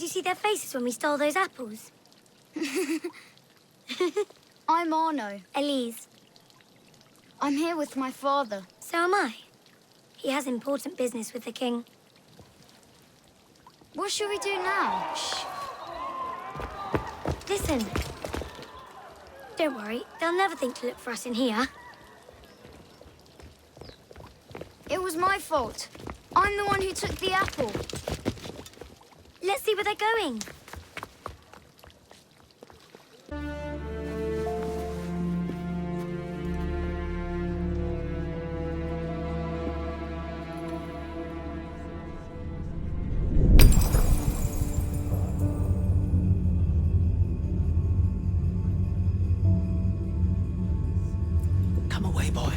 Did you see their faces when we stole those apples? I'm Arno. Élise. I'm here with my father. So am I. He has important business with the king. What should we do now? Shh. Listen. Don't worry, they'll never think to look for us in here. It was my fault. I'm the one who took the apple. Let's see where they're going. Come away, boy.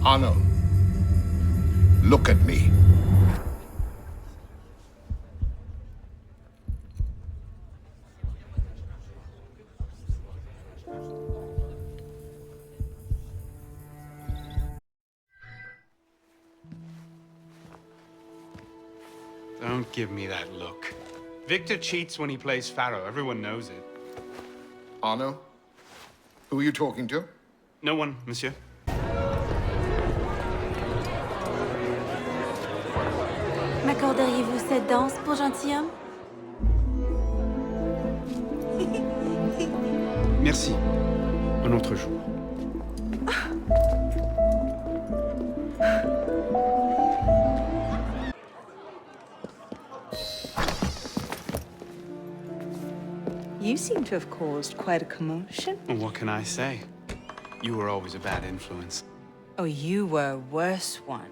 Arno, look at me. Don't give me that look. Victor cheats when he plays Pharaoh. Everyone knows it. Arno, who are you talking to? No one, monsieur. M'accorderiez-vous cette danse pour gentilhomme? Merci. Un autre jour. You seem to have caused quite a commotion. Well, what can I say? You were always a bad influence. Oh, you were a worse one.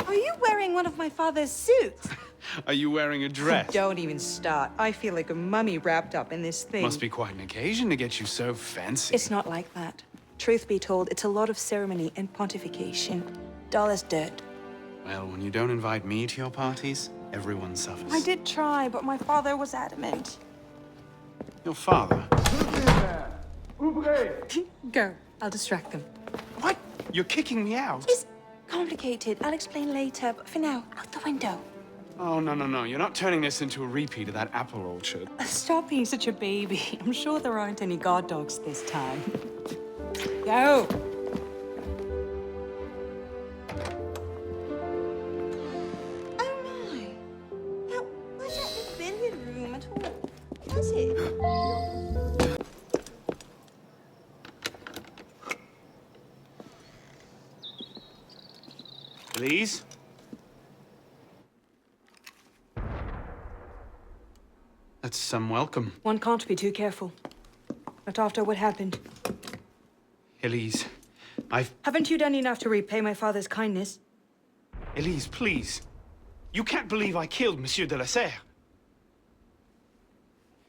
Are you wearing one of my father's suits? Are you wearing a dress? Don't even start. I feel like a mummy wrapped up in this thing. Must be quite an occasion to get you so fancy. It's not like that. Truth be told, it's a lot of ceremony and pontification. Dull as dirt. Well, when you don't invite me to your parties, everyone suffers. I did try, but my father was adamant. Your father? Go. I'll distract them. What? You're kicking me out? It's complicated. I'll explain later, but for now, out the window. Oh, no. You're not turning this into a repeat of that apple orchard. Stop being such a baby. I'm sure there aren't any guard dogs this time. Go! Oh my! That wasn't the billiard room at all, was it? Élise? That's some welcome. One can't be too careful. Not after what happened. Élise, Haven't you done enough to repay my father's kindness? Élise, please. You can't believe I killed Monsieur de la Serre.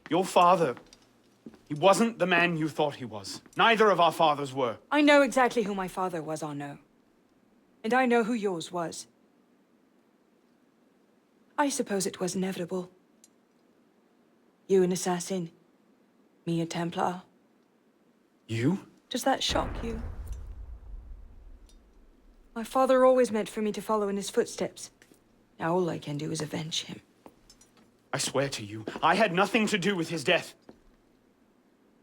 Your father, he wasn't the man you thought he was. Neither of our fathers were. I know exactly who my father was, Arno. And I know who yours was. I suppose it was inevitable. You an assassin, me a Templar. You? Does that shock you? My father always meant for me to follow in his footsteps. Now all I can do is avenge him. I swear to you, I had nothing to do with his death.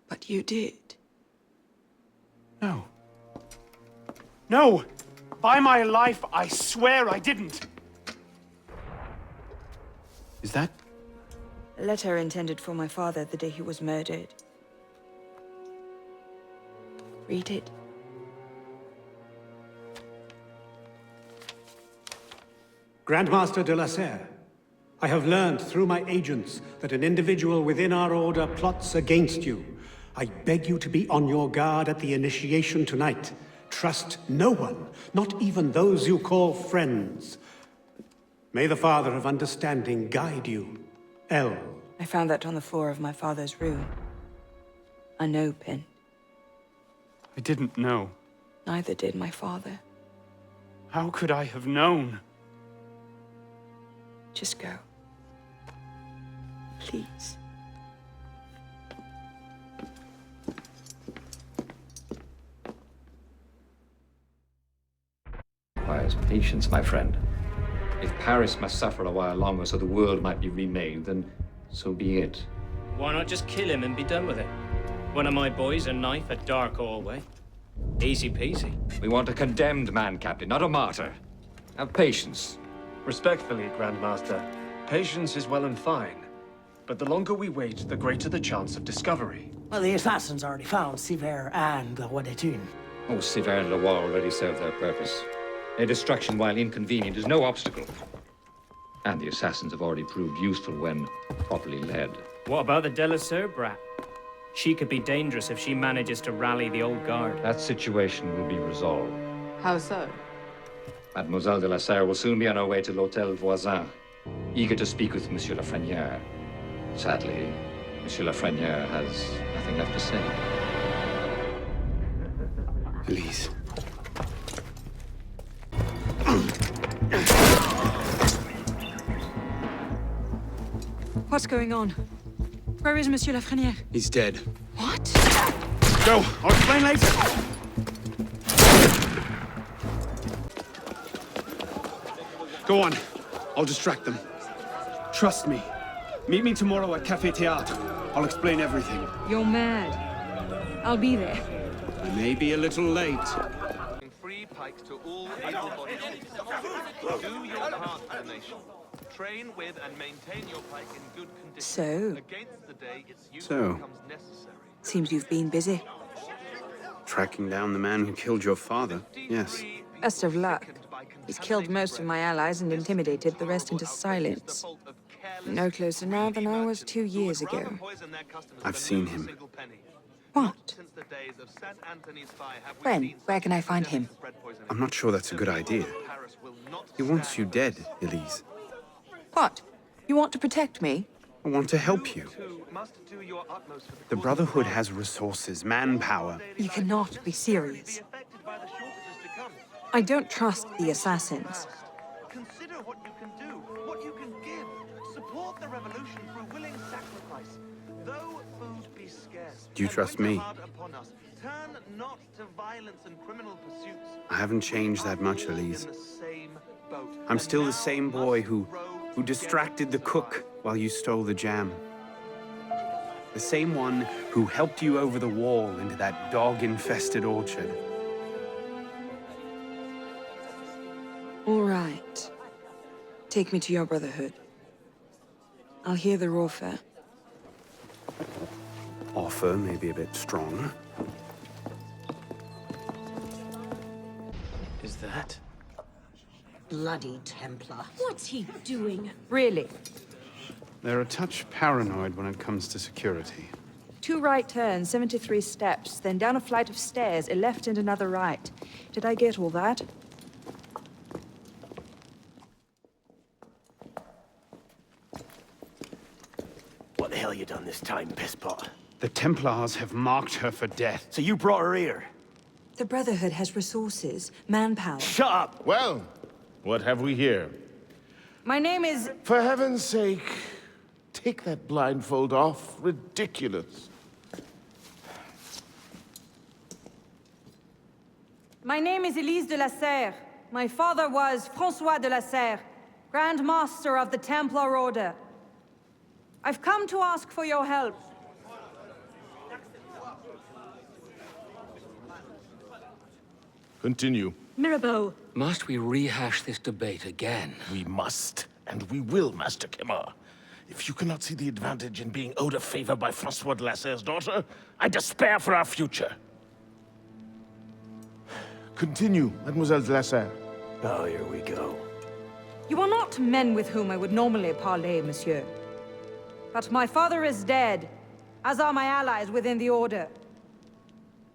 But you did. No. No! By my life, I swear I didn't. Is that? A letter intended for my father the day he was murdered. Read it. Grandmaster de la Serre, I have learned through my agents that an individual within our order plots against you. I beg you to be on your guard at the initiation tonight. Trust no one, not even those you call friends. May the Father of Understanding guide you. L. I found that on the floor of my father's room. Unopened. I didn't know. Neither did my father. How could I have known? Just go. Please. Requires patience, my friend. If Paris must suffer a while longer so the world might be remade, then so be it. Why not just kill him and be done with it? One of my boys, a knife, a dark hallway. Easy peasy. We want a condemned man, Captain, not a martyr. Have patience. Respectfully, Grandmaster, patience is well and fine. But the longer we wait, the greater the chance of discovery. Well, the assassins already found Siver and the Wadetun. Oh, Siver and Leroy already served their purpose. Their destruction, while inconvenient, is no obstacle. And the assassins have already proved useful when properly led. What about the Delasser brat? She could be dangerous if she manages to rally the old guard. That situation will be resolved. How so? Mademoiselle de la Serre will soon be on her way to l'Hôtel Voisin, eager to speak with Monsieur Lafrenière. Sadly, Monsieur Lafrenière has nothing left to say. Élise. What's going on? Where is Monsieur Lafrenière? He's dead. What? Go! I'll explain later! Go on. I'll distract them. Trust me. Meet me tomorrow at Café Théâtre. I'll explain everything. You're mad. I'll be there. I may be a little late. Free pikes to all able-bodied citizens. Do your part for the nation. Train with and maintain your pike in good condition. So? Against the day its use So? becomes necessary. Seems you've been busy. Tracking down the man who killed your father, yes. Best of luck. He's killed most of my allies and intimidated the rest into silence. No closer now than I was 2 years ago. I've seen him. What? When? Where can I find him? I'm not sure that's a good idea. He wants you dead, Élise. What? You want to protect me? I want to help you. The Brotherhood has resources, manpower. You cannot be serious. I don't trust the assassins. Consider what you can do, what you can give. Support the revolution through willing sacrifice. Though food be scarce. Do you trust me? Turn not to violence and criminal pursuits. I haven't changed that much, Élise. I'm still the same boy who distracted the cook while you stole the jam. The same one who helped you over the wall into that dog-infested orchard. All right. Take me to your Brotherhood. I'll hear the offer. Offer may be a bit strong. Is that? Bloody Templar. What's he doing? Really? They're a touch paranoid when it comes to security. 2 right turns, 73 steps, then down a flight of stairs, a left and another right. Did I get all that? What the hell you done this time, pisspot? The Templars have marked her for death. So you brought her here? The Brotherhood has resources, manpower. Shut up! Well, what have we here? My name is... For heaven's sake, take that blindfold off. Ridiculous. My name is Élise de la Serre. My father was François de la Serre, Grand Master of the Templar Order. I've come to ask for your help. Continue. Mirabeau. Must we rehash this debate again? We must, and we will, Master Kemar. If you cannot see the advantage in being owed a favor by Francois de la Serre's daughter, I despair for our future. Continue, Mademoiselle de la Serre. Oh, here we go. You are not men with whom I would normally parley, monsieur. But my father is dead, as are my allies within the Order.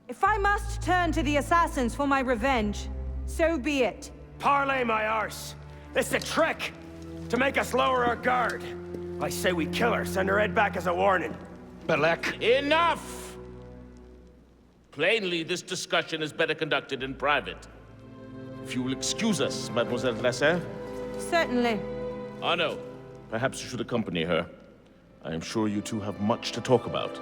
If I must turn to the assassins for my revenge, so be it. Parlay my arse! It's a trick! To make us lower our guard. I say we kill her, send her head back as a warning. Belek. Enough! Plainly, this discussion is better conducted in private. If you will excuse us, Mademoiselle de la Serre. Certainly. Arno, perhaps you should accompany her. I am sure you two have much to talk about.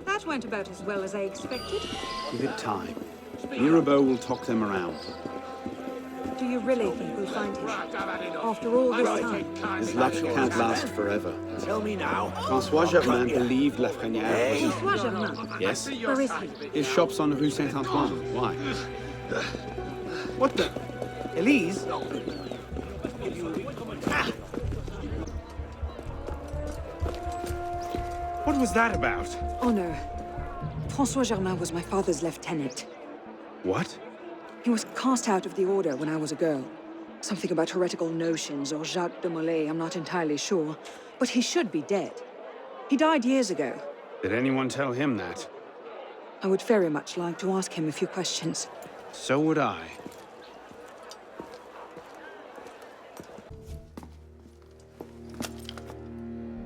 That went about as well as I expected. Give it time. Mirabeau will talk them around. Do you really think we'll find him? After all this time? His luck can't last forever. Tell me now. François Germain believed Lafrenière was... François Germain? Yes? Where is he? His shop's on Rue Saint-Antoine. Why? What the? Élise? What was that about? Honor. François Germain was my father's lieutenant. What? He was cast out of the order when I was a girl. Something about heretical notions or Jacques de Molay, I'm not entirely sure. But he should be dead. He died years ago. Did anyone tell him that? I would very much like to ask him a few questions. So would I.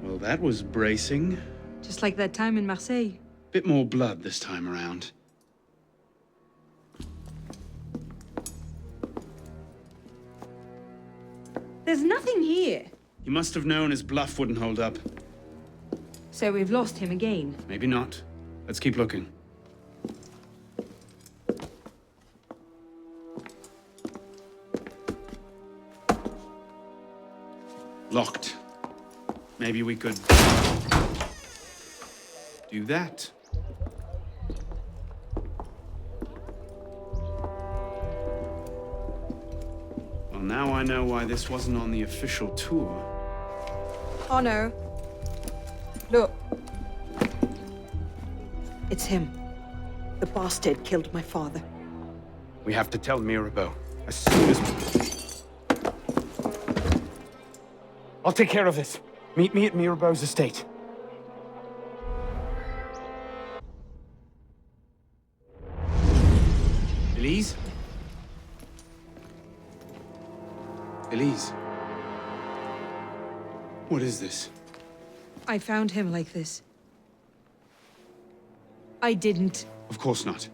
Well, that was bracing. Just like that time in Marseille. Bit more blood this time around. There's nothing here. He must have known his bluff wouldn't hold up. So we've lost him again. Maybe not. Let's keep looking. Locked. Maybe we could... do that. Well, now I know why this wasn't on the official tour. Oh no. Look. It's him. The bastard killed my father. We have to tell Mirabeau as soon as... I'll take care of this. Meet me at Mirabeau's estate. Élise? Élise? What is this? I found him like this. I didn't. Of course not.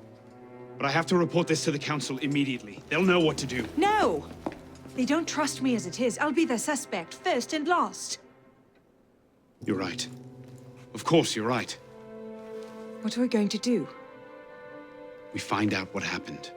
But I have to report this to the council immediately. They'll know what to do. No! They don't trust me as it is. I'll be the suspect, first and last. You're right. Of course, you're right. What are we going to do? We find out what happened.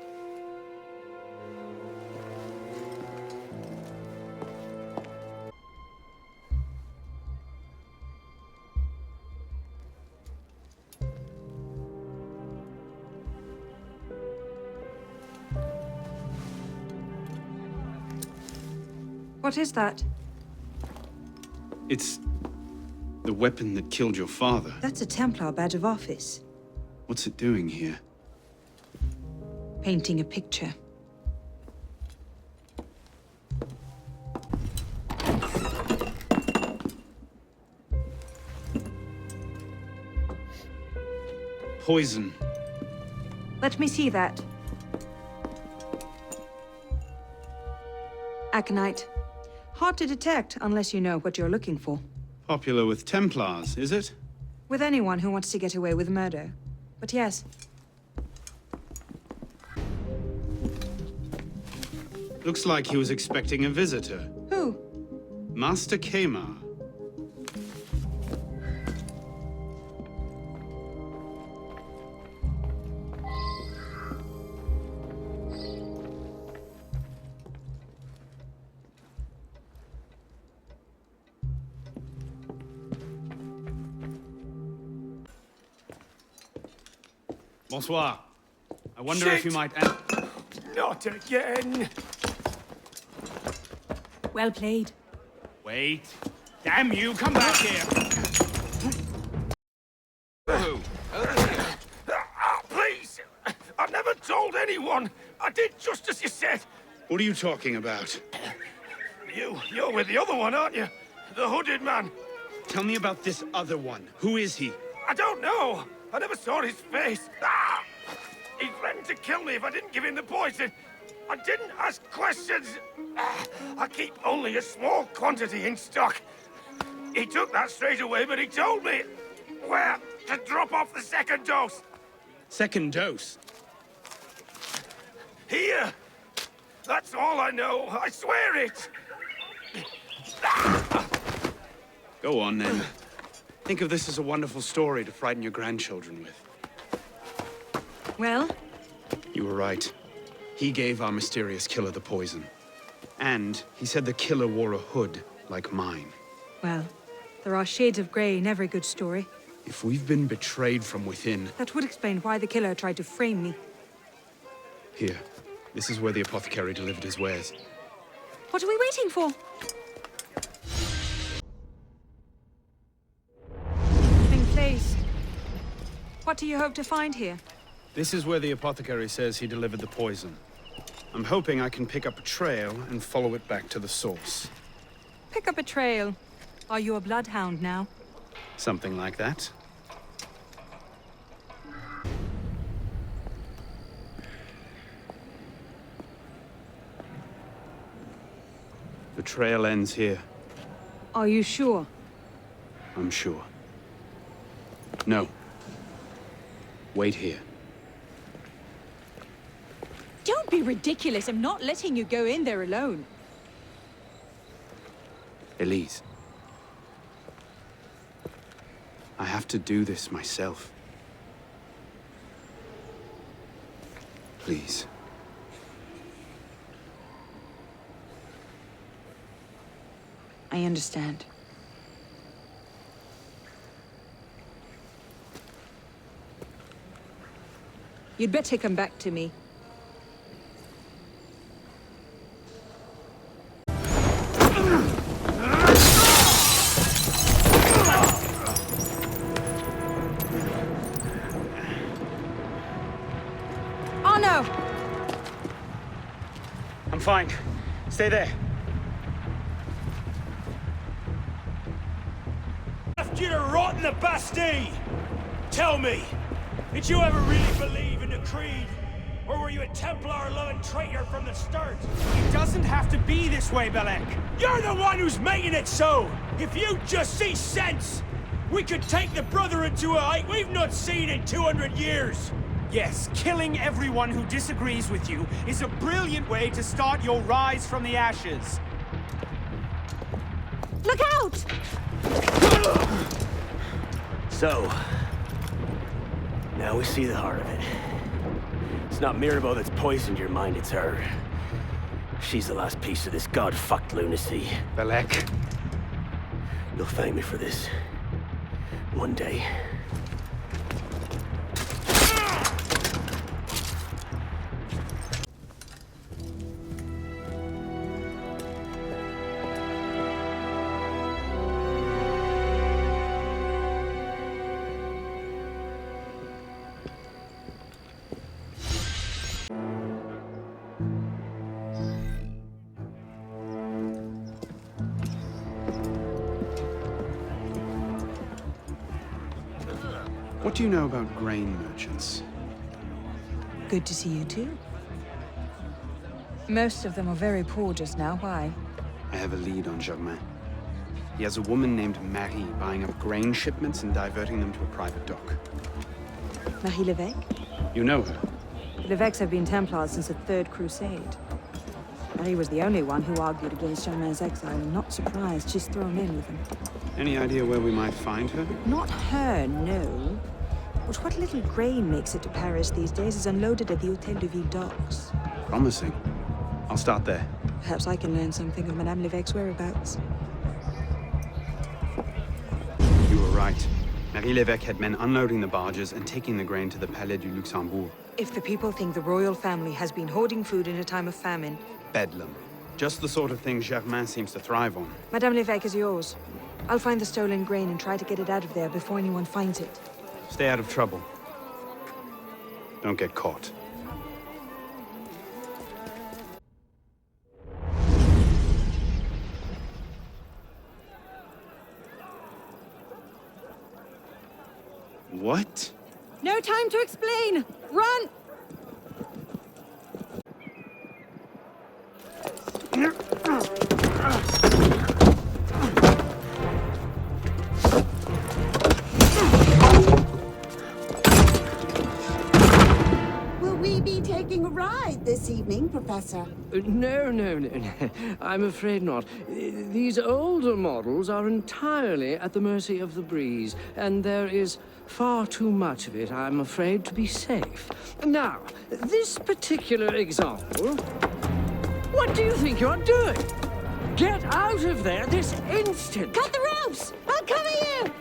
What is that? It's the weapon that killed your father. That's a Templar badge of office. What's it doing here? Painting a picture. Poison. Let me see that. Aconite. Hard to detect unless you know what you're looking for. Popular with Templars, is it? With anyone who wants to get away with murder. But yes. Looks like he was expecting a visitor. Who? Master Kemar. Bonsoir. I wonder if you might... Not again! Well played. Wait. Damn you, come back here! Please! I've never told anyone! I did just as you said! What are you talking about? You're with the other one, aren't you? The hooded man. Tell me about this other one. Who is he? I don't know! I never saw his face! He threatened to kill me if I didn't give him the poison. I didn't ask questions. I keep only a small quantity in stock. He took that straight away, but he told me where to drop off the second dose. Second dose? Here. That's all I know. I swear it. Go on, then. Think of this as a wonderful story to frighten your grandchildren with. Well? You were right. He gave our mysterious killer the poison. And he said the killer wore a hood like mine. Well, there are shades of grey in every good story. If we've been betrayed from within... That would explain why the killer tried to frame me. Here. This is where the apothecary delivered his wares. What are we waiting for? Been placed. What do you hope to find here? This is where the apothecary says he delivered the poison. I'm hoping I can pick up a trail and follow it back to the source. Pick up a trail. Are you a bloodhound now? Something like that. The trail ends here. Are you sure? I'm sure. No. Wait here. Don't be ridiculous. I'm not letting you go in there alone. Élise. I have to do this myself. Please. I understand. You'd better come back to me. Oh no! I'm fine. Stay there. Left you to rot in the Bastille! Tell me, did you ever really believe in the Creed? Or were you a Templar-loving traitor from the start? It doesn't have to be this way, Belek. You're the one who's making it so! If you just see sense, we could take the Brotherhood to a height we've not seen in 200 years! Yes, killing everyone who disagrees with you is a brilliant way to start your rise from the ashes. Look out! So, now we see the heart of it. It's not Mirabelle that's poisoned your mind, it's her. She's the last piece of this god-fucked lunacy. Belek. You'll thank me for this. One day. What do you know about grain merchants? Good to see you too. Most of them are very poor just now. Why? I have a lead on Germain. He has a woman named Marie buying up grain shipments and diverting them to a private dock. Marie Levesque? You know her? The Levesques have been Templars since the Third Crusade. Marie was the only one who argued against Germain's exile. I'm not surprised she's thrown in with him. Any idea where we might find her? Not her, no. But what little grain makes it to Paris these days is unloaded at the Hôtel de Ville docks. Promising. I'll start there. Perhaps I can learn something of Madame Levesque's whereabouts. You were right. Marie Levesque had men unloading the barges and taking the grain to the Palais du Luxembourg. If the people think the royal family has been hoarding food in a time of famine... Bedlam. Just the sort of thing Germain seems to thrive on. Madame Levesque is yours. I'll find the stolen grain and try to get it out of there before anyone finds it. Stay out of trouble. Don't get caught. What? No time to explain! Run! we be taking a ride this evening, Professor? No, no, no. I'm afraid not. These older models are entirely at the mercy of the breeze, and there is far too much of it, I'm afraid, to be safe. Now, this particular example... What do you think you're doing? Get out of there this instant! Cut the ropes! I'll cover you!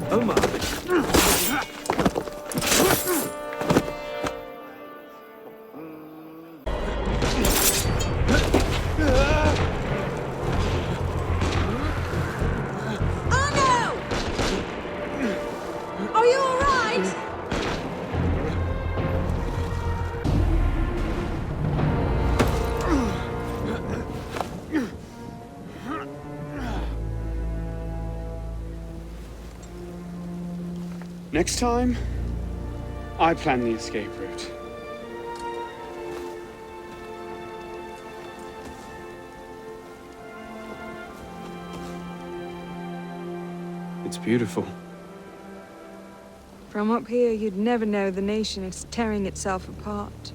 Oh, my. Oh, no! Are you all right? Next time, I plan the escape route. It's beautiful. From up here, you'd never know the nation is tearing itself apart.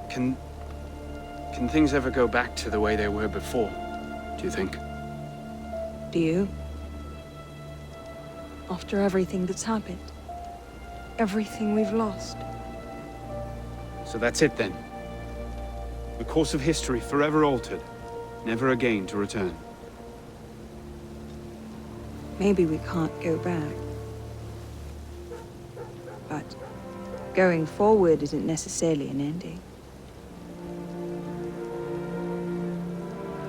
Can things ever go back to the way they were before, do you think? Do you? After everything that's happened? Everything we've lost? So that's it then. The course of history forever altered, never again to return. Maybe we can't go back. But going forward isn't necessarily an ending.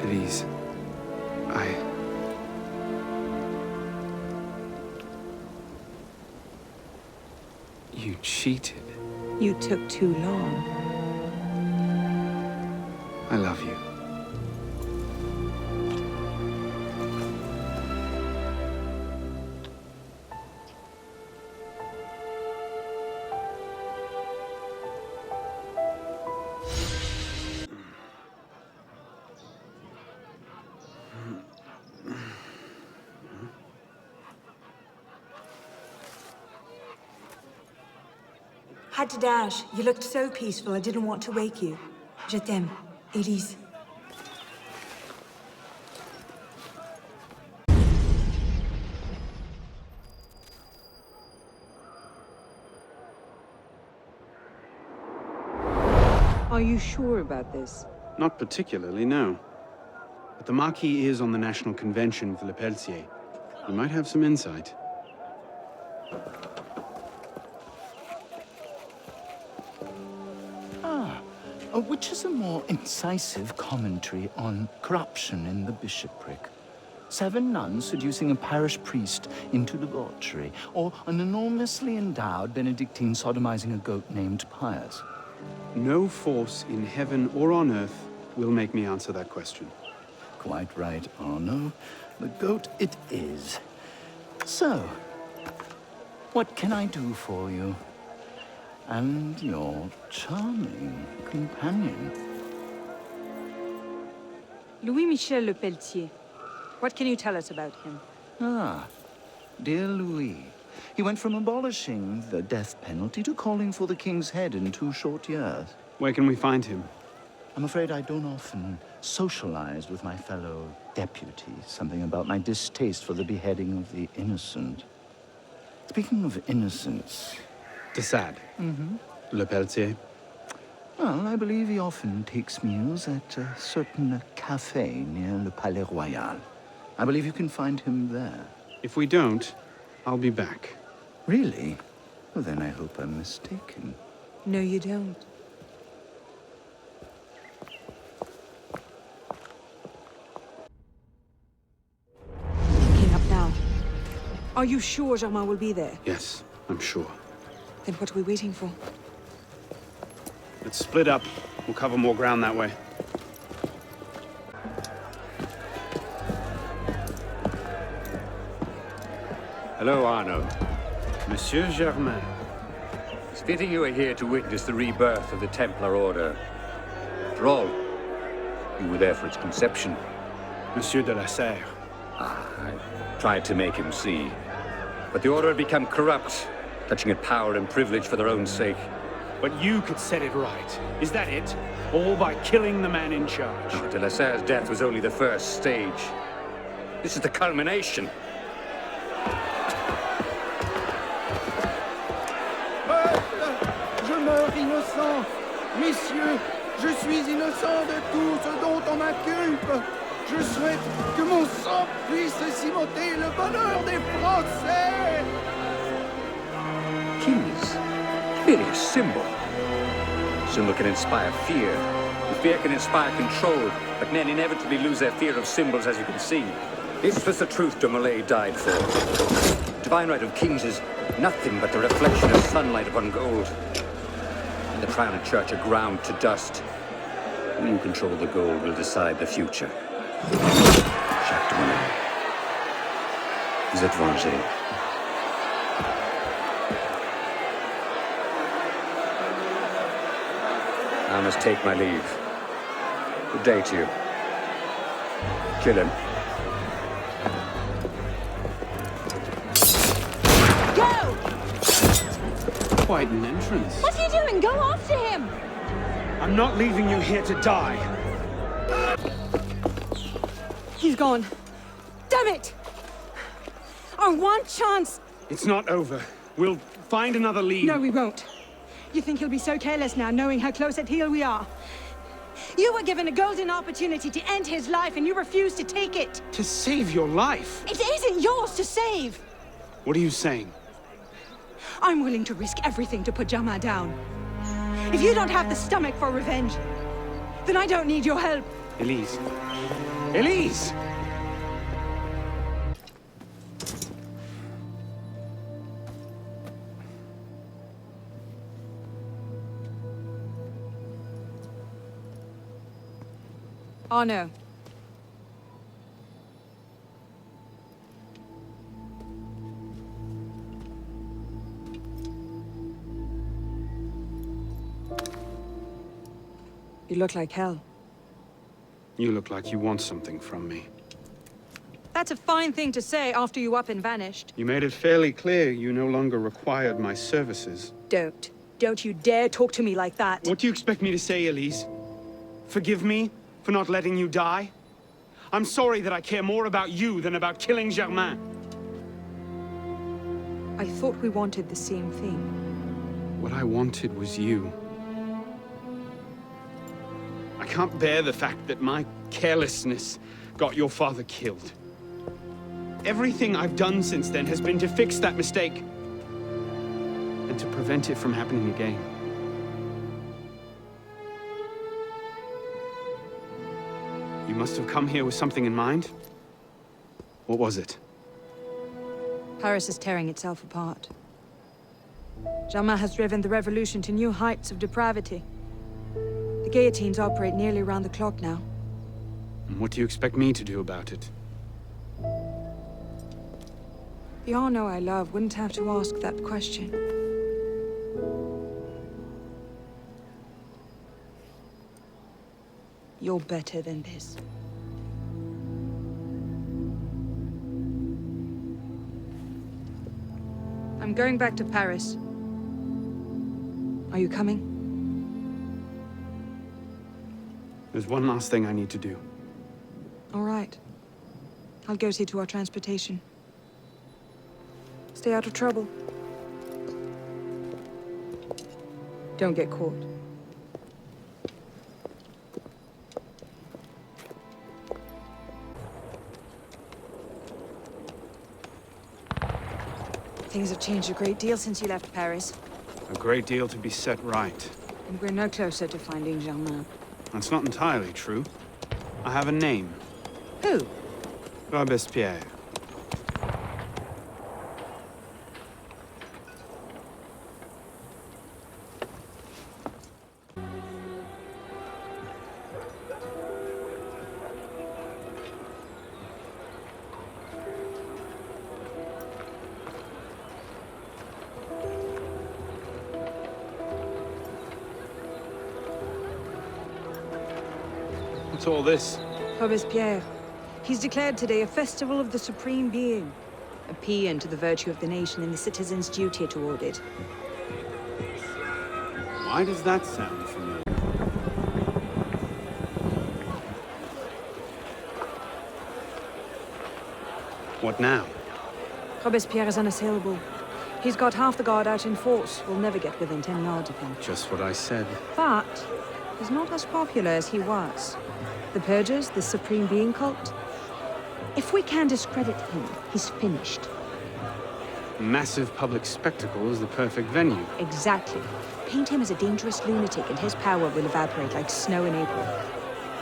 Élise, You cheated. You took too long. I love you. Had to dash. You looked so peaceful, I didn't want to wake you. Je t'aime, Élise. Are you sure about this? Not particularly, no. But the Marquis is on the National Convention with Le Pelletier. He might have some insight. Which is a more incisive commentary on corruption in the bishopric? 7 nuns seducing a parish priest into debauchery, or an enormously endowed Benedictine sodomizing a goat named Pius? No force in heaven or on earth will make me answer that question. Quite right, Arno. The goat it is. So, what can I do for you? And your charming companion. Louis-Michel Le Pelletier. What can you tell us about him? Ah, dear Louis. He went from abolishing the death penalty to calling for the king's head in 2 short years. Where can we find him? I'm afraid I don't often socialize with my fellow deputies. Something about my distaste for the beheading of the innocent. Speaking of innocence... De Sade. Mm-hmm. Le Pelletier. Well, I believe he often takes meals at a certain cafe near Le Palais Royal. I believe you can find him there. If we don't, I'll be back. Really? Well, then I hope I'm mistaken. No, you don't. Picking up now. Are you sure Germain will be there? Yes, I'm sure. Then what are we waiting for? Let's split up. We'll cover more ground that way. Hello, Arno. Monsieur Germain. It's fitting you are here to witness the rebirth of the Templar Order. After all, you were there for its conception. Monsieur de la Serre. I tried to make him see. But the Order had become corrupt, clutching at power and privilege for their own sake. But you could set it right. Is that it? All by killing the man in charge. De la Serre's death was only the first stage. This is the culmination. Je meurs innocent. Messieurs, je suis innocent de tout ce dont on m'inculpe. Je souhaite que mon sang puisse cimenter le bonheur des Français. Keys. Merely a symbol. Symbol can inspire fear. And fear can inspire control. But men inevitably lose their fear of symbols, as you can see. This was the truth de Molay died for. Divine right of kings is nothing but the reflection of sunlight upon gold. And the crown and church are ground to dust. Who control the gold will decide the future. Jacques de Molay. Vous êtes vengé. I must take my leave. Good day to you. Kill him. Go! Quite an entrance. What are you doing? Go after him! I'm not leaving you here to die. He's gone. Damn it! Our one chance! It's not over. We'll find another lead. No, we won't. You think he'll be so careless now, knowing how close at heel we are? You were given a golden opportunity to end his life, and you refused to take it. To save your life? It isn't yours to save. What are you saying? I'm willing to risk everything to put Germain down. If you don't have the stomach for revenge, then I don't need your help. Élise. Élise! Oh, no. You look like hell. You look like you want something from me. That's a fine thing to say after you up and vanished. You made it fairly clear you no longer required my services. Don't. Don't you dare talk to me like that. What do you expect me to say, Élise? Forgive me for not letting you die? I'm sorry that I care more about you than about killing Germain. I thought we wanted the same thing. What I wanted was you. I can't bear the fact that my carelessness got your father killed. Everything I've done since then has been to fix that mistake and to prevent it from happening again. You must have come here with something in mind. What was it? Paris is tearing itself apart. Germain has driven the revolution to new heights of depravity. The guillotines operate nearly around the clock now. And what do you expect me to do about it? The Arno I love wouldn't have to ask that question. You're better than this. I'm going back to Paris. Are you coming? There's one last thing I need to do. All right. I'll go see to our transportation. Stay out of trouble. Don't get caught. Things have changed a great deal since you left Paris. A great deal to be set right. And we're no closer to finding Germain. That's not entirely true. I have a name. Who? Robespierre. What's all this? Robespierre. He's declared today a festival of the Supreme Being. a paean to the virtue of the nation and the citizen's duty toward it. Why does that sound familiar? What now? Robespierre is unassailable. He's got half the guard out in force. We'll never get within 10 yards of him. Just what I said. But he's not as popular as he was. The Purgers, the Supreme Being cult. If we can discredit him, he's finished. Massive public spectacle is the perfect venue. Exactly. Paint him as a dangerous lunatic and his power will evaporate like snow in April.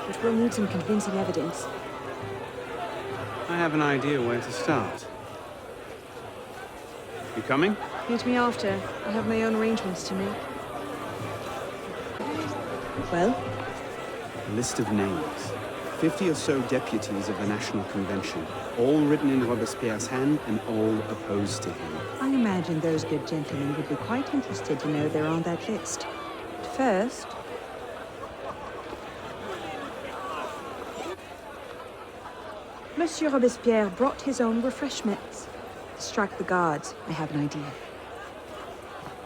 But we'll need some convincing evidence. I have an idea where to start. You coming? Meet me after. I have my own arrangements to make. Well? A list of names. 50 or so deputies of the National Convention, all written in Robespierre's hand and all opposed to him. I imagine those good gentlemen would be quite interested to know they're on that list. But first... Monsieur Robespierre brought his own refreshments. Distract the guards. I have an idea.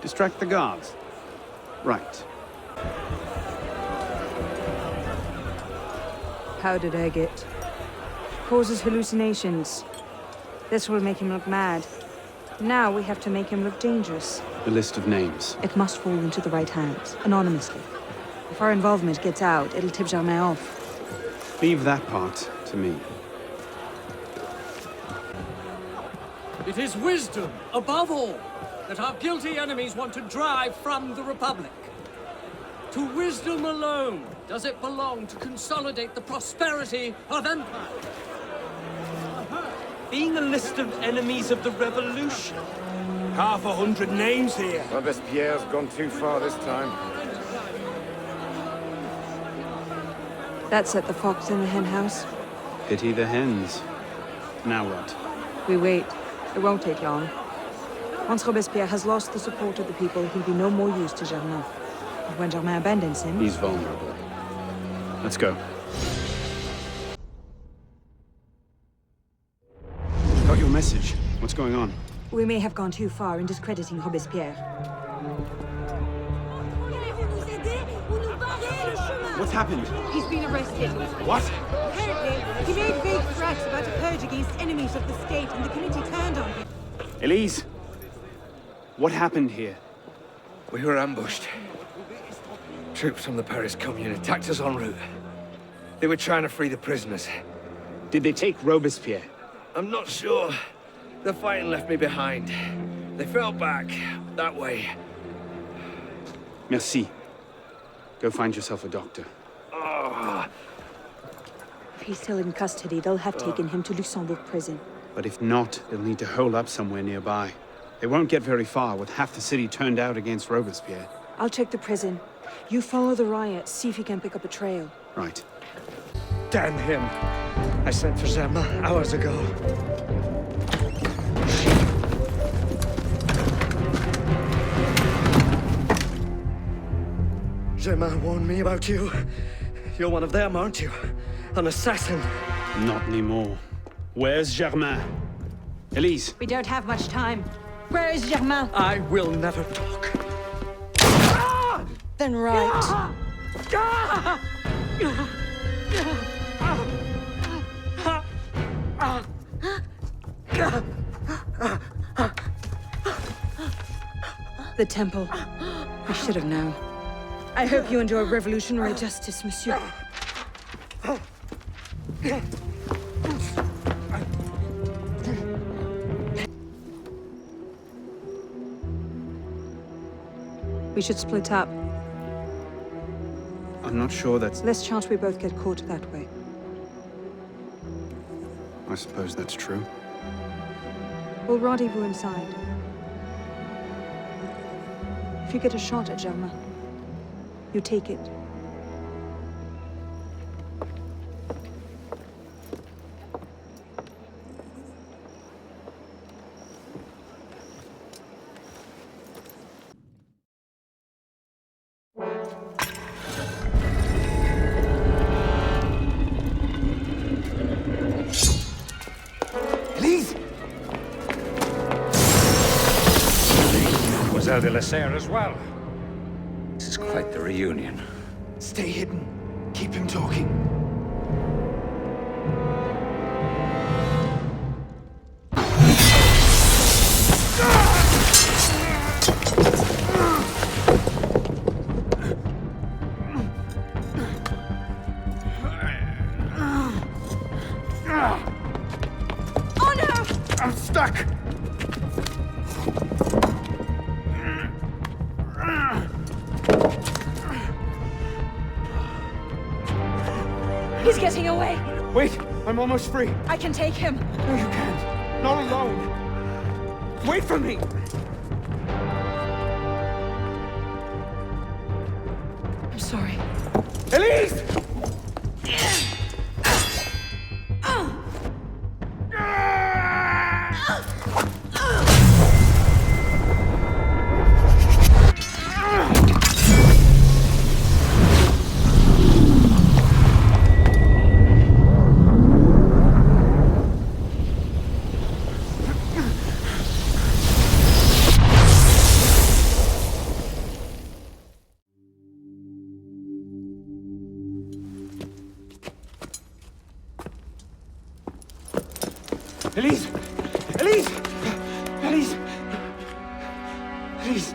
Distract the guards? Right. How did I get? Causes hallucinations. This will make him look mad. Now we have to make him look dangerous. The list of names. It must fall into the right hands, anonymously. If our involvement gets out, it'll tip Germain off. Leave that part to me. It is wisdom, above all, that our guilty enemies want to drive from the Republic. To wisdom alone does it belong to consolidate the prosperity of empire. Being a list of enemies of the revolution. 100 names here. Robespierre's gone too far this time. That set the fox in the hen house. Pity the hens. Now what? We wait. It won't take long. Once Robespierre has lost the support of the people, he'll be no more use to Germain. And when Germain abandons him... He's vulnerable. Let's go. Got your message. What's going on? We may have gone too far in discrediting Robespierre. What's happened? He's been arrested. What? Apparently, he made vague threats about a purge against enemies of the state, and the committee turned on him. Élise, what happened here? We were ambushed. Troops from the Paris Commune attacked us en route. They were trying to free the prisoners. Did they take Robespierre? I'm not sure. The fighting left me behind. They fell back, that way. Merci. Go find yourself a doctor. Oh. If he's still in custody, they'll have taken him to Luxembourg prison. But if not, they'll need to hole up somewhere nearby. They won't get very far with half the city turned out against Robespierre. I'll check the prison. You follow the riot, see if you can pick up a trail. Right. Damn him. I sent for Germain hours ago. Germain warned me about you. You're one of them, aren't you? An assassin. Not anymore. Where's Germain? Élise. We don't have much time. Where is Germain? I will never talk. Then right. The temple. I should have known. I hope you enjoy revolutionary justice, monsieur. We should split up. I'm not sure that's... Less chance we both get caught that way. I suppose that's true. We'll rendezvous inside. If you get a shot at Germain, you take it. Élise! Mademoiselle de la Serre as well. This is quite the reunion. Stay hidden. Keep him talking. Oh no! I'm stuck! He's getting away. Wait, I'm almost free. I can take him. No, you can't. Not alone. Wait for me. I'm sorry. Élise! Élise! Élise! Élise! Élise!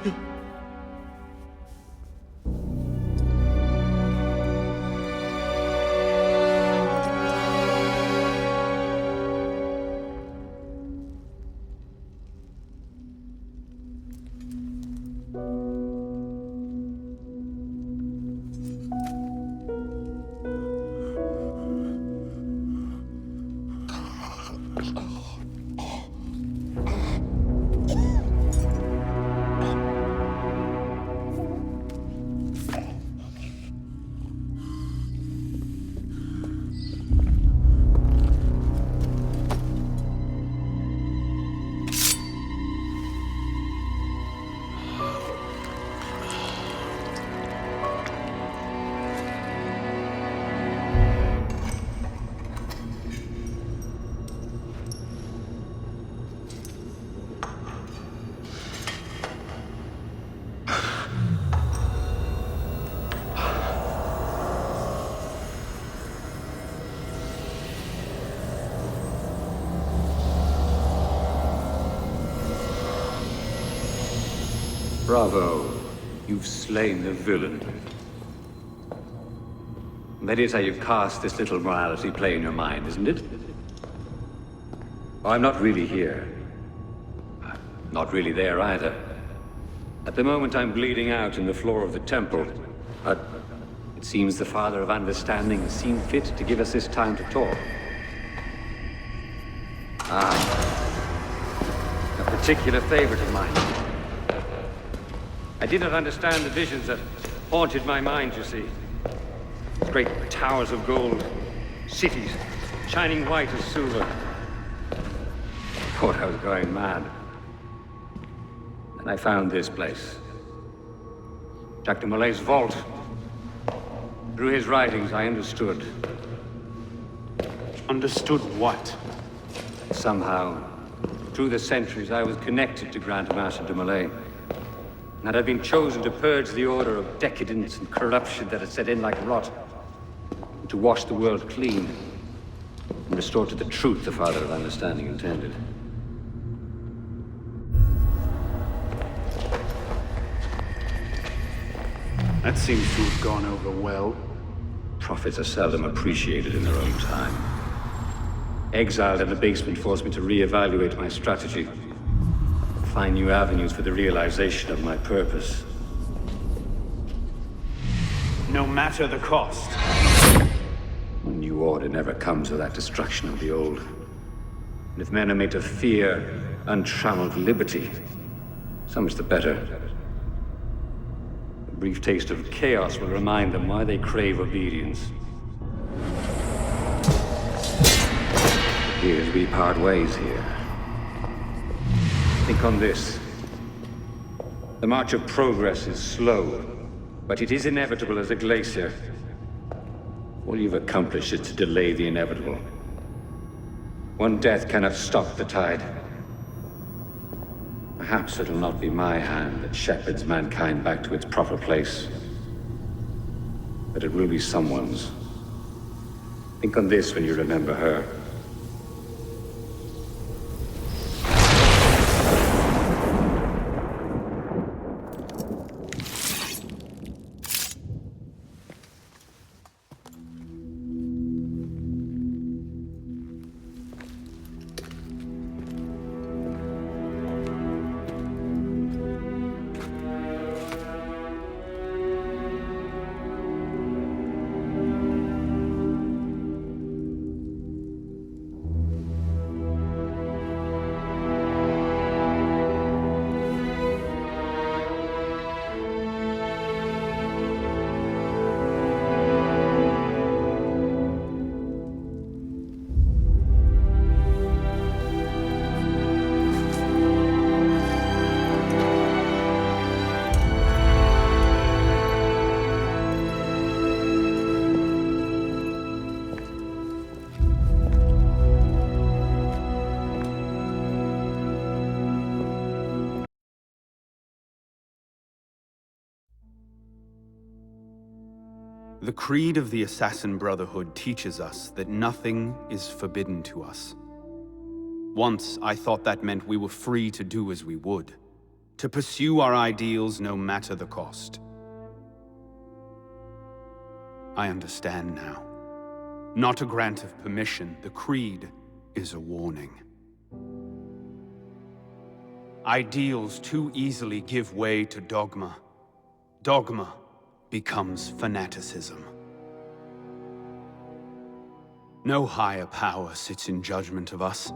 Bravo. You've slain the villain. That is how you cast this little morality play in your mind, isn't it? Oh, I'm not really here. Not really there either. At the moment, I'm bleeding out in the floor of the temple. But it seems the Father of Understanding has seen fit to give us this time to talk. A particular favorite of mine. I did not understand the visions that haunted my mind, you see. Great towers of gold, cities, shining white as silver. I thought I was going mad. And I found this place. Jacques de Molay's vault. Through his writings, I understood. Understood what? Somehow, through the centuries, I was connected to Grand Master de Molay. And that I'd been chosen to purge the order of decadence and corruption that had set in like rot. To wash the world clean. And restore to the truth the Father of Understanding intended. That seems to have gone over well. Prophets are seldom appreciated in their own time. Exiled in the basement forced me to reevaluate my strategy. Find new avenues for the realization of my purpose. No matter the cost. A new order never comes without destruction of the old. And if men are made to fear untrammeled liberty, so much the better. A brief taste of chaos will remind them why they crave obedience. It appears we part ways here. Think on this. The march of progress is slow, but it is inevitable as a glacier. All you've accomplished is to delay the inevitable. One death cannot stop the tide. Perhaps it'll not be my hand that shepherds mankind back to its proper place, but it will be someone's. Think on this when you remember her. The creed of the Assassin Brotherhood teaches us that nothing is forbidden to us. Once, I thought that meant we were free to do as we would, to pursue our ideals no matter the cost. I understand now. Not a grant of permission, the creed is a warning. Ideals too easily give way to dogma. Dogma becomes fanaticism. No higher power sits in judgment of us.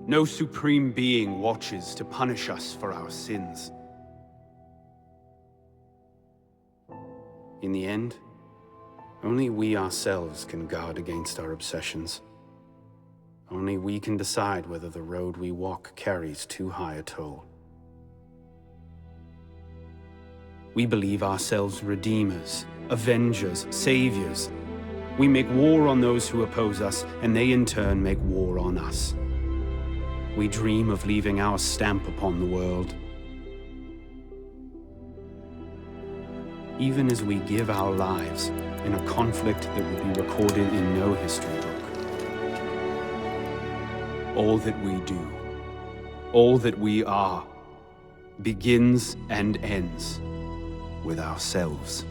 No supreme being watches to punish us for our sins. In the end, only we ourselves can guard against our obsessions. Only we can decide whether the road we walk carries too high a toll. We believe ourselves redeemers, avengers, saviors. We make war on those who oppose us, and they in turn make war on us. We dream of leaving our stamp upon the world. Even as we give our lives in a conflict that will be recorded in no history book. All that we do, all that we are, begins and ends with ourselves.